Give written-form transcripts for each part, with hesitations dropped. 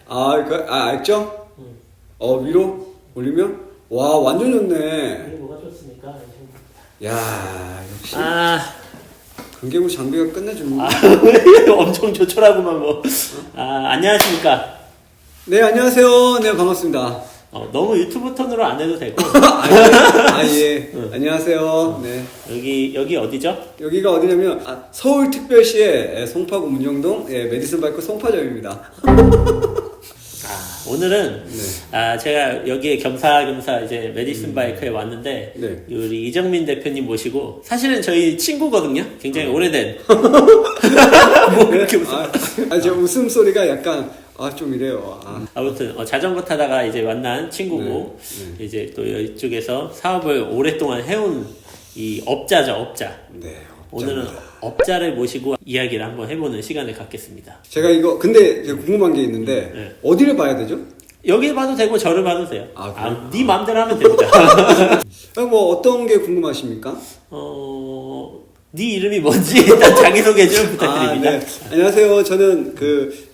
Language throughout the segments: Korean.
알죠? 위로 올리면 와 완전 좋네. 이게 뭐가 좋습니까? 야 역시 강계부 장비가 끝내줍니다. 엄청 조촐하구만 뭐. 안녕하십니까? 네 안녕하세요. 네 반갑습니다. 너무 유튜브 톤으로 안 해도 되고. 예. 안녕하세요. 네. 여기 어디죠? 여기가 어디냐면 서울특별시의 송파구 문정동 메디슨 바이크 송파점입니다. 오늘은 제가 여기에 겸사겸사 이제 메디슨 바이크에 왔는데 네. 우리 이정민 대표님 모시고 사실은 저희 친구거든요. 굉장히 오래된. 뭐 이렇게 제 웃음소리가 약간 좀 이래요. 아무튼 자전거 타다가 이제 만난 친구고 네. 이제 또 이쪽에서 사업을 오랫동안 해온 이 업자죠, 업자. 네. 오늘은 업자를 모시고 이야기를 한번 해보는 시간을 갖겠습니다. 제가 근데 제가 궁금한 게 있는데 네. 어디를 봐야 되죠? 여기 봐도 되고 저를 봐도 돼요. 그래요? 네 마음대로 하면 됩니다. 뭐 어떤 게 궁금하십니까? 네 이름이 뭔지 일단 자기소개 좀 부탁드립니다. 네. 안녕하세요. 저는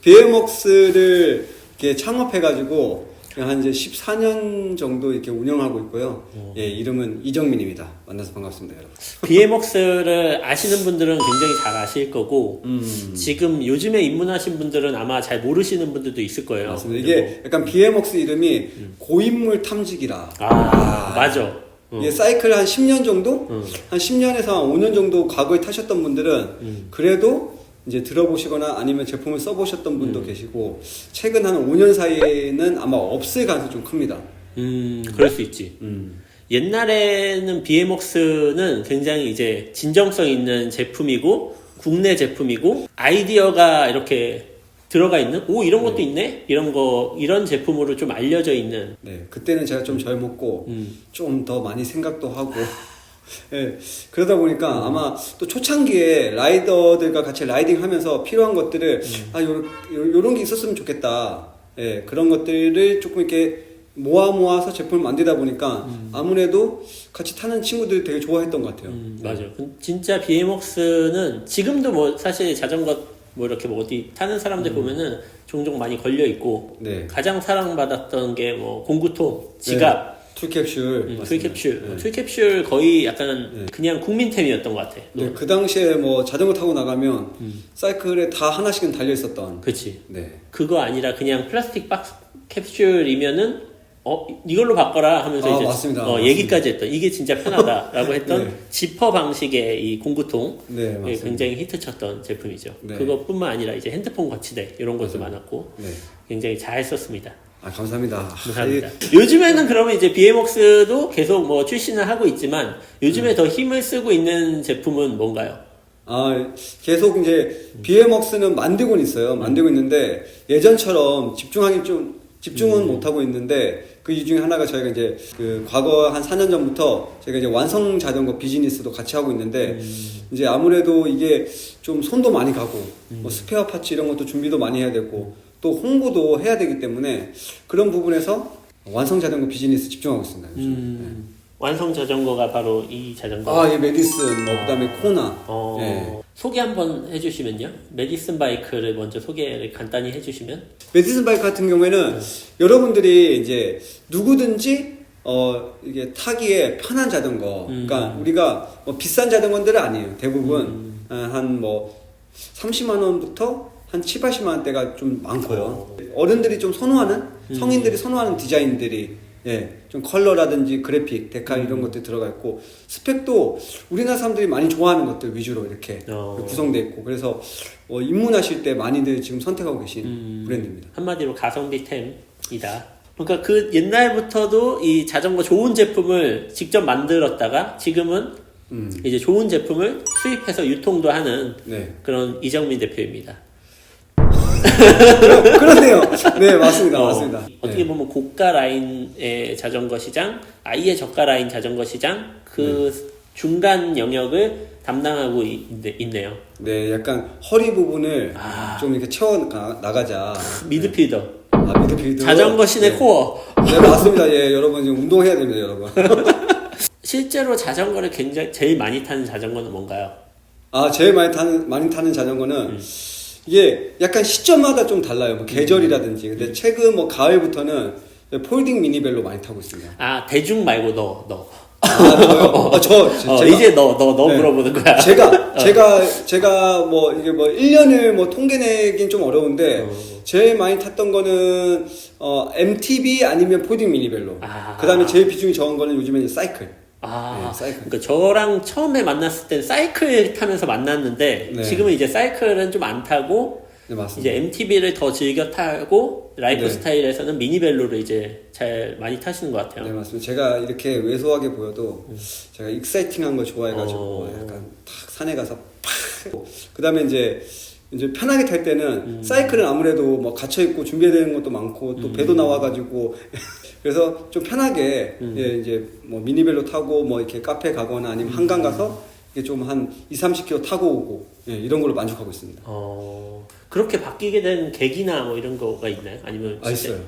BMWX를 이렇게 창업해가지고 한 이제 14년 정도 이렇게 운영하고 있고요. 이름은 이정민입니다. 만나서 반갑습니다, 여러분. BMWX를 아시는 분들은 굉장히 잘 아실 거고, 지금 요즘에 입문하신 분들은 아마 잘 모르시는 분들도 있을 거예요. 맞습니다. 이게 약간 BMWX 이름이 고인물 탐지기라. 맞아. 이게 사이클 한 10년 정도? 한 10년에서 한 5년 정도 과거에 타셨던 분들은 그래도 이제 들어보시거나 아니면 제품을 써보셨던 분도 계시고 최근 한 5년 사이에는 아마 없을 가능성이 좀 큽니다. 그럴 수 있지. 옛날에는 BMWX는 굉장히 이제 진정성 있는 제품이고 국내 제품이고 아이디어가 이렇게 들어가 있는 이런 것도 있네? 이런 제품으로 좀 알려져 있는. 네, 그때는 제가 좀 젊었고 좀 더 많이 생각도 하고 그러다 보니까 아마 또 초창기에 라이더들과 같이 라이딩 하면서 필요한 것들을 요런 게 있었으면 좋겠다. 그런 것들을 조금 이렇게 모아서 제품을 만들다 보니까 아무래도 같이 타는 친구들이 되게 좋아했던 것 같아요. 맞아요. 진짜 BMWX는 지금도 뭐 사실 자전거 이렇게 어디 타는 사람들 보면은 종종 많이 걸려 있고 가장 사랑받았던 게 공구통, 지갑, 툴캡슐, 툴캡슐 거의 약간 그냥 국민템이었던 것 같아. 네, 그 당시에 자전거 타고 나가면 사이클에 다 하나씩은 달려 있었던. 그치. 네. 그거 아니라 그냥 플라스틱 박스 캡슐이면은 이걸로 바꿔라 하면서 이제 맞습니다. 얘기까지 했던 이게 진짜 편하다라고 했던 지퍼 방식의 이 공구통 굉장히 히트쳤던 제품이죠. 그것뿐만 아니라 이제 핸드폰 거치대 이런 것도 많았고 굉장히 잘 썼습니다. 감사합니다. 감사합니다. 요즘에는 그러면 이제 BMWX도 계속 출시는 하고 있지만 요즘에 더 힘을 쓰고 있는 제품은 뭔가요? 계속 이제 BMWX는 만들고는 있어요. 만들고 있는데 예전처럼 집중은 못하고 있는데 그 이 중에 하나가 저희가 이제 과거 한 4년 전부터 저희가 이제 완성 자전거 비즈니스도 같이 하고 있는데 이제 아무래도 이게 좀 손도 많이 가고 스페어 파츠 이런 것도 준비도 많이 해야 되고 또 홍보도 해야 되기 때문에 그런 부분에서 완성 자전거 비즈니스 집중하고 있습니다. 완성 자전거가 바로 이 자전거. 메디슨, 그다음에 코나. 소개 한번 해주시면요. 메디슨 바이크를 먼저 소개를 간단히 해주시면. 메디슨 바이크 같은 경우에는 여러분들이 이제 누구든지 이게 타기에 편한 자전거. 그러니까 우리가 비싼 자전거들은 아니에요. 대부분 한 30만 원부터 한 7, 80만 원대가 좀 많고요. 어른들이 좀 선호하는, 성인들이 선호하는 디자인들이 좀 컬러라든지 그래픽, 데칼 이런 것들이 들어가 있고 스펙도 우리나라 사람들이 많이 좋아하는 것들 위주로 이렇게 구성되어 있고 그래서 입문하실 때 많이들 지금 선택하고 계신 브랜드입니다. 한마디로 가성비템이다. 그러니까 그 옛날부터도 이 자전거 좋은 제품을 직접 만들었다가 지금은 이제 좋은 제품을 수입해서 유통도 하는 그런 이정민 대표입니다. 그렇네요. 네, 맞습니다. 맞습니다. 어떻게 보면 고가 라인의 자전거 시장, 아예 저가 라인 자전거 시장, 중간 영역을 담당하고 있네요. 네, 약간 허리 부분을 좀 이렇게 채워 나가자. 미드필더. 미드필더. 자전거 신의 코어. 네, 맞습니다. 여러분 지금 운동해야 됩니다, 여러분. 실제로 자전거를 제일 많이 타는 자전거는 뭔가요? 제일 많이 타는 자전거는 이게 약간 시점마다 좀 달라요. 뭐 계절이라든지. 근데 최근 뭐 가을부터는 폴딩 미니벨로 많이 타고 있습니다. 아, 대중 말고 너. 저요? 제가, 이제 너 네. 물어보는 거야. 제가 뭐 이게 뭐 1년을 뭐 통계 내긴 좀 어려운데 제일 많이 탔던 거는 MTB 아니면 폴딩 미니벨로. 그다음에 제일 비중이 적은 거는 요즘에 이제 사이클. 네, 사이클. 그러니까 저랑 처음에 만났을 땐 사이클 타면서 만났는데 네. 지금은 이제 사이클은 좀 안 타고 네, 맞습니다. 이제 MTB를 더 즐겨 타고 라이프 네. 스타일에서는 미니벨로를 이제 잘 많이 타시는 것 같아요. 네, 맞습니다. 제가 이렇게 왜소하게 보여도 제가 익사이팅한 걸 좋아해가지고 약간 탁 산에 가서 팍. 그다음에 이제 편하게 탈 때는 사이클은 아무래도 뭐 갇혀 있고 준비해야 되는 것도 많고 또 배도 나와가지고 그래서 좀 편하게 예, 이제 뭐 미니벨로 타고 뭐 이렇게 카페 가거나 아니면 한강 가서 이게 좀 한 20-30km 타고 오고 예, 이런 걸로 만족하고 있습니다. 그렇게 바뀌게 된 계기나 뭐 이런 거가 있나요? 아니면 진짜 있어요.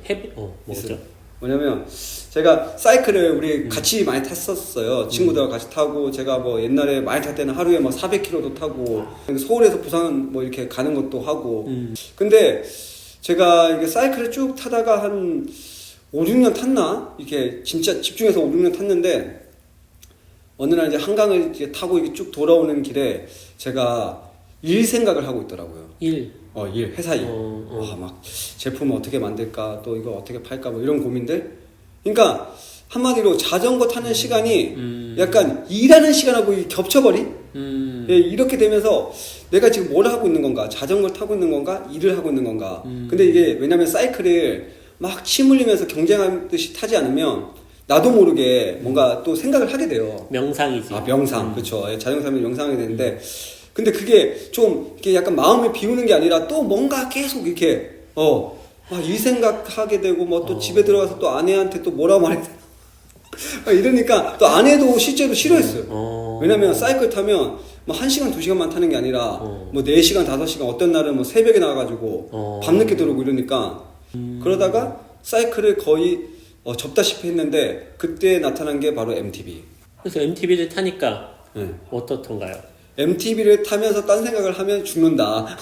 뭐죠? 뭐냐면 제가 사이클을 우리 같이 많이 탔었어요. 친구들과 같이 타고 제가 뭐 옛날에 많이 탈 때는 하루에 뭐 400km도 타고 서울에서 부산 뭐 이렇게 가는 것도 하고 근데 제가 이게 사이클을 쭉 타다가 한 5-6년 탔나? 이렇게 진짜 집중해서 5-6년 탔는데 어느 날 이제 한강을 이제 타고 이렇게 쭉 돌아오는 길에 제가 일 생각을 하고 있더라고요. 회사 일. 막 제품을 어떻게 만들까, 또 이거 어떻게 팔까, 뭐 이런 고민들. 그러니까 한마디로 자전거 타는 시간이 약간 일하는 시간하고 겹쳐버린? 예, 이렇게 되면서 내가 지금 뭘 하고 있는 건가? 자전거를 타고 있는 건가? 일을 하고 있는 건가? 근데 이게 왜냐면 사이클을 막 침 흘리면서 경쟁하듯이 타지 않으면 나도 모르게 뭔가 또 생각을 하게 돼요. 명상이지. 명상. 그렇죠. 자전거 타면 명상이 되는데 근데 그게 좀 이렇게 약간 마음을 비우는 게 아니라 또 뭔가 계속 이렇게 이 생각하게 되고 뭐 또 집에 들어가서 또 아내한테 또 뭐라고 말해야 되나 이러니까 또 아내도 실제로 싫어했어요. 왜냐면 사이클 타면 뭐 1시간 2시간만 타는 게 아니라 뭐 4시간 5시간 어떤 날은 뭐 새벽에 나가가지고 밤늦게 들어오고 이러니까 그러다가 사이클을 거의 접다시피 했는데 그때 나타난 게 바로 MTB. 그래서 MTB를 타니까 어떻던가요? MTB를 타면서 딴 생각을 하면 죽는다.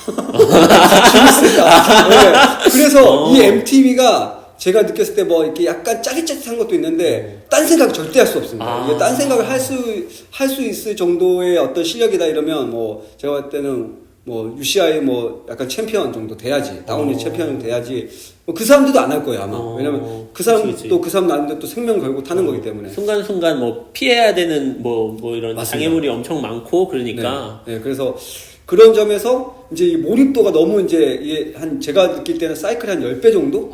죽는다. 네. 그래서 이 MTB가 제가 느꼈을 때 뭐 이렇게 약간 짜릿짜릿한 것도 있는데 딴 생각 절대 할 수 없습니다. 이게 딴 생각을 할 수 있을 정도의 어떤 실력이다 이러면 뭐 제가 볼 때는 뭐 UCI 뭐 약간 챔피언 정도 돼야지 다운힐 챔피언 정도 돼야지 그 사람들도 안 할 거예요 아마. 왜냐면 그 사람도 그 사람 나는데 또 생명 걸고 타는 거기 때문에 순간순간 뭐 피해야 되는 뭐 이런 맞습니다. 장애물이 엄청 많고 그러니까 네, 그래서 그런 점에서 이제 이 몰입도가 너무 이제 이게 한 제가 느낄 때는 사이클 한 10배 정도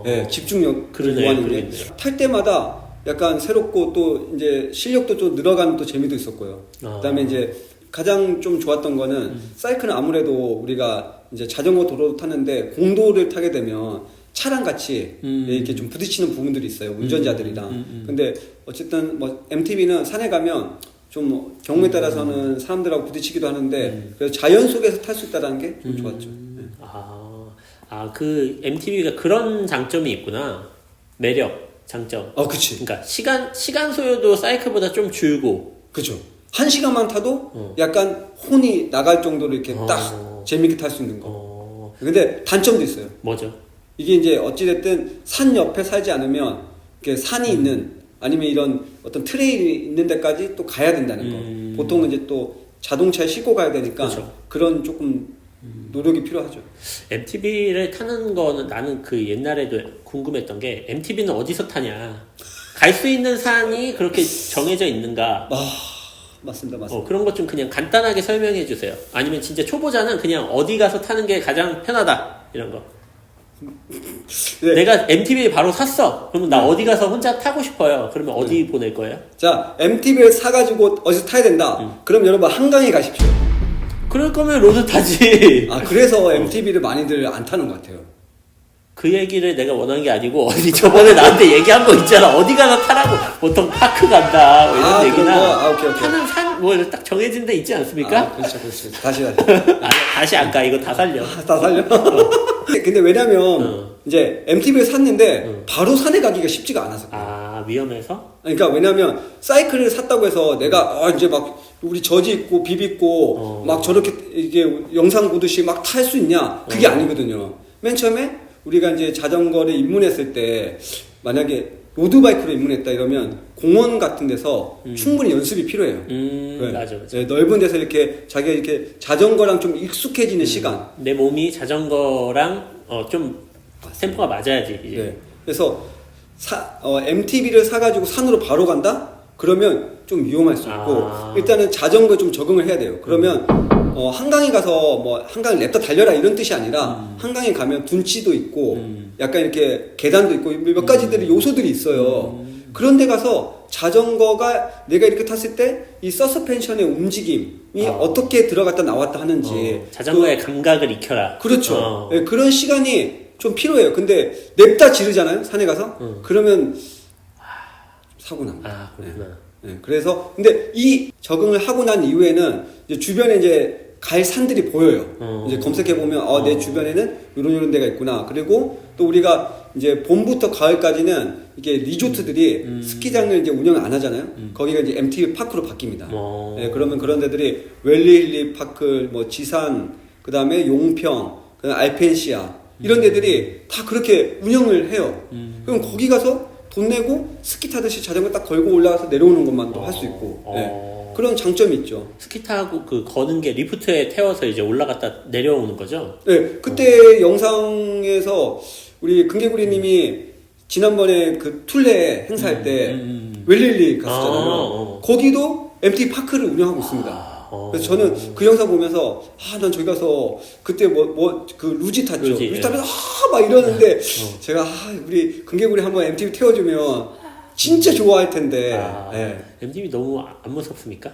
네, 집중력 요하는데 탈 때마다 약간 새롭고 또 이제 실력도 좀 늘어가는 또 재미도 있었고요. 그다음에 이제 가장 좀 좋았던 거는 사이클은 아무래도 우리가 이제 자전거 도로 타는데 공도를 타게 되면 차랑 같이 이렇게 좀 부딪히는 부분들이 있어요. 운전자들이랑. 근데 어쨌든 뭐 MTB는 산에 가면 좀 경우에 따라서는 사람들하고 부딪히기도 하는데 그래서 자연 속에서 탈 수 있다는 게 좀 좋았죠. 그 MTB가 그런 장점이 있구나. 매력, 장점. 그치. 그러니까 시간 소요도 사이클보다 좀 줄고. 그쵸. 1시간만 타도 약간 혼이 나갈 정도로 이렇게 딱 재밌게 탈 수 있는 거. 근데 단점도 있어요. 뭐죠? 이게 이제 어찌됐든 산 옆에 살지 않으면 이렇게 산이 있는 아니면 이런 어떤 트레일이 있는 데까지 또 가야 된다는 거. 보통은 이제 또 자동차에 싣고 가야 되니까 그쵸. 그런 조금 노력이 필요하죠. MTB를 타는 거는 나는 그 옛날에도 궁금했던 게 MTB는 어디서 타냐? 갈 수 있는 산이 그렇게 정해져 있는가? 맞습니다. 그런 것 좀 그냥 간단하게 설명해 주세요. 아니면 진짜 초보자는 그냥 어디 가서 타는 게 가장 편하다 이런 거. 네. 내가 MTB 바로 샀어. 그러면 나 어디 가서 혼자 타고 싶어요. 그러면 어디 보낼 거예요? 자, MTB를 사가지고 어디서 타야 된다. 그럼 여러분 한강에 가십시오. 그럴 거면 로드 타지. 그래서 MTB를 많이들 안 타는 것 같아요. 그 얘기를 내가 원한 게 아니고 어디 저번에 나한테 얘기한 거 있잖아. 어디 가서 타라고. 보통 파크 간다. 뭐 이런 얘기나. 오케이. 타는 산 뭐 딱 정해진 데 있지 않습니까? 그렇죠. 다시. 다시 안 가. 이거 다 살려. 다 살려? 근데 왜냐면 이제 MTB를 샀는데 바로 산에 가기가 쉽지가 않아서. 위험해서? 그러니까 왜냐면 사이클을 샀다고 해서 내가 이제 막 우리 저지 있고 비비 있고 막 저렇게 이게 영상 보듯이 막 탈 수 있냐? 그게 아니거든요. 맨 처음에 우리가 이제 자전거를 입문했을 때 만약에 로드바이크로 입문했다 이러면 공원 같은 데서 충분히 연습이 필요해요. 네. 맞아. 네, 넓은 데서 이렇게 자기가 이렇게 자전거랑 좀 익숙해지는 시간. 내 몸이 자전거랑 좀 템포가 맞아야지 이제. 네. 그래서 MTB를 사가지고 산으로 바로 간다? 그러면 좀 위험할 수 있고 일단은 자전거에 좀 적응을 해야 돼요. 그러면 한강에 가서 뭐 한강 냅다 달려라 이런 뜻이 아니라 한강에 가면 둔치도 있고 약간 이렇게 계단도 있고 몇 가지들이 요소들이 있어요. 그런 데 가서 자전거가 내가 이렇게 탔을 때 이 서스펜션의 움직임이 어떻게 들어갔다 나왔다 하는지 자전거의 감각을 익혀라. 그렇죠. 네, 그런 시간이 좀 필요해요. 근데 냅다 지르잖아요. 산에 가서. 그러면 사고 납니다. 그렇구나. 네, 그래서 근데 이 적응을 하고 난 이후에는 이제 주변에 이제 갈 산들이 보여요. 이제 검색해 보면 내 주변에는 이런 데가 있구나. 그리고 또 우리가 이제 봄부터 가을까지는 이게 리조트들이 스키장을 이제 운영을 안 하잖아요. 거기가 이제 MTB 파크로 바뀝니다. 네, 그러면 그런 데들이 웰리힐리 파크, 뭐 지산, 그 다음에 용평, 그다음 알펜시아 이런 데들이 다 그렇게 운영을 해요. 그럼 거기 가서 돈 내고 스키 타듯이 자전거 딱 걸고 올라가서 내려오는 것만 또 할 수 있고 그런 장점이 있죠. 스키 타고 그 거는 게 리프트에 태워서 이제 올라갔다 내려오는 거죠? 네, 그때 영상에서 우리 금개구리님이 지난번에 그 툴레 행사할 때 웰릴리 갔었잖아요. 거기도 MT 파크를 운영하고 있습니다. 그래서 저는 그 영상 보면서 난 저기 가서 그때 그 루지 탔죠. 루지 타면서 막 이러는데 제가 우리 금개구리 한번 MTB 태워주면 진짜 좋아할 텐데. 네. MTB 너무 안 무섭습니까?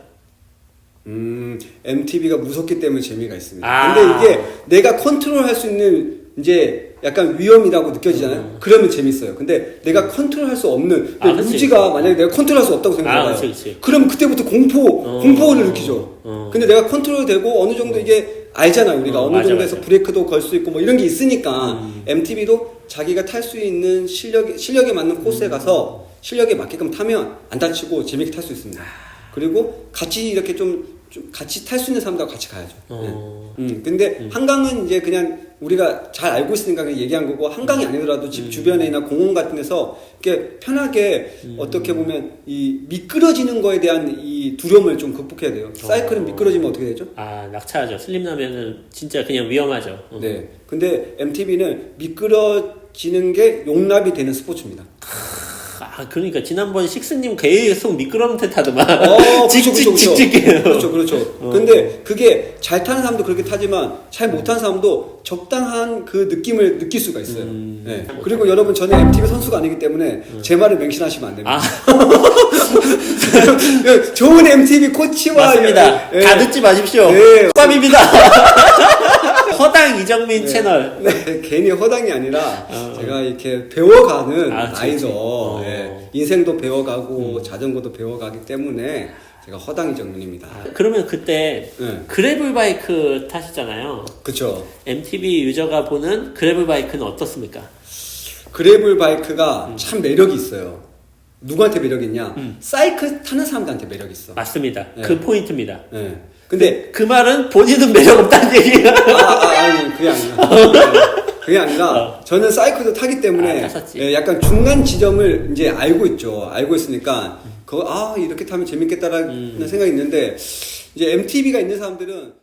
MTB가 무섭기 때문에 재미가 있습니다. 근데 이게 내가 컨트롤할 수 있는 이제 약간 위험이라고 느껴지잖아요. 그러면 재밌어요. 근데 내가 컨트롤할 수 없는 루지가 만약에 내가 컨트롤할 수 없다고 생각해요. 그러면 그때부터 공포를 느끼죠. 근데 내가 컨트롤되고 어느 정도 이게 알잖아요. 우리가 어느 정도에서 브레이크도 걸 수 있고 뭐 이런 게 있으니까 MTB도 자기가 탈 수 있는 실력에 맞는 코스에 가서 실력에 맞게끔 타면 안 다치고 재밌게 탈 수 있습니다. 그리고 같이 이렇게 좀 같이 탈 수 있는 사람들하고 같이 가야죠. 근데 한강은 이제 그냥 우리가 잘 알고 있으니까 그냥 얘기한 거고 한강이 아니더라도 집 주변이나 공원 같은 데서 이렇게 편하게 어떻게 보면 이 미끄러지는 거에 대한 이 두려움을 좀 극복해야 돼요. 사이클은 미끄러지면 어떻게 되죠? 낙차하죠. 슬림 나면은 진짜 그냥 위험하죠. 네. 근데 MTB는 미끄러지는 게 용납이 되는 스포츠입니다. 그러니까 지난번 식스님 계속 미끄럼틀 타더만. 직직직직해요. 그렇죠. 근데 그게 잘 타는 사람도 그렇게 타지만 잘 못하는 사람도 적당한 그 느낌을 느낄 수가 있어요. 네. 그리고 여러분 저는 MTB 선수가 아니기 때문에 제 말을 맹신하시면 안 됩니다. 좋은 MTB 코치와 맞습니다. 다 듣지 마십시오. 쌈입니다. 허당 이정민 채널. 네, 괜히 허당이 아니라 제가 이렇게 배워가는 나이죠. 인생도 배워가고 자전거도 배워가기 때문에 제가 허당 이정민입니다. 그러면 그때 그래블 바이크 타시잖아요. 그렇죠. MTB 유저가 보는 그래블 바이크는 어떻습니까? 그래블 바이크가 참 매력이 있어요. 누구한테 매력이 있냐? 사이클 타는 사람들한테 매력이 있어. 맞습니다. 그 포인트입니다. 근데 그 말은 본인은 매력 없다는 얘기야. 아니 그게 아니라. 그게 아니라 저는 사이클도 타기 때문에 약간 중간 지점을 이제 알고 있죠. 알고 있으니까 이렇게 타면 재밌겠다라는 생각이 있는데 이제 MTB가 있는 사람들은